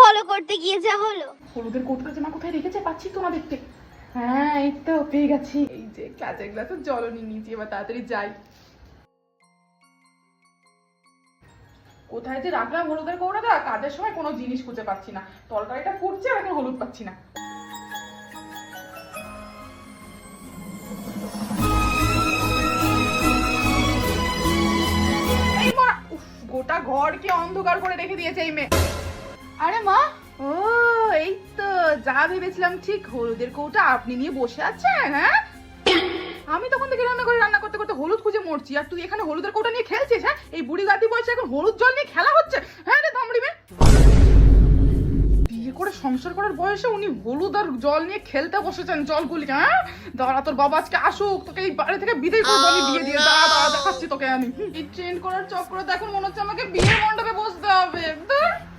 Follow করতে গিয়ে যা হলো। হলুদের কৌটোটা যে মা কোথায় রেখেছে পাচ্ছি তো না দেখতে। হ্যাঁ এই তো পেয়ে গেছি, এই যে কাঁচের গ্লাসের জলও নিয়ে নিয়েছি, এবার তাড়াতাড়ি যাই। কোথায় যে রাখলাম হলুদের কৌটোটা, কাজের সময় কোনো জিনিস খুঁজে পাচ্ছি না, তরকারিটা ফুটছে আর এখন হলুদ পাচ্ছি না। এই মা, উফ, গোটা ঘর কি অন্ধকার করে রেখে দিয়েছে এই মেয়ে। আরে মা, ও এই তো যা ভেবেছিলাম ঠিক, হলুদের কৌটা আপনি নিয়ে বসে আছেন। হ্যাঁ, আমি তখন থেকে রান্না করতে করতে হলুদ খুঁজে মরছি, আর তুই এখানে হলুদের কৌটা নিয়ে খেলছিস? হ্যাঁ, এই বুড়ি গাতি বয়সে এখন হলুদ জল নিয়ে খেলা হচ্ছে? হ্যাঁ রে ধামড়ি মেয়ে, বিয়ে করে সংসার করার বয়সে উনি হলুদ আর জল নিয়ে খেলতে বসেছেন জলগুলি। হ্যাঁ দাঁড়া, তোর বাবা আজকে আসুক, তোকে এই বাড়ি থেকে বিদায় করবো আমি বিয়ে দিয়ে। দাঁড়া দাঁড়া, দেখাচ্ছি তোকে আমি। এই ট্রেন্ড করার চক্করে তো এখন মনে হচ্ছে আমাকে বিয়ের মণ্ডপে বসতে হবে।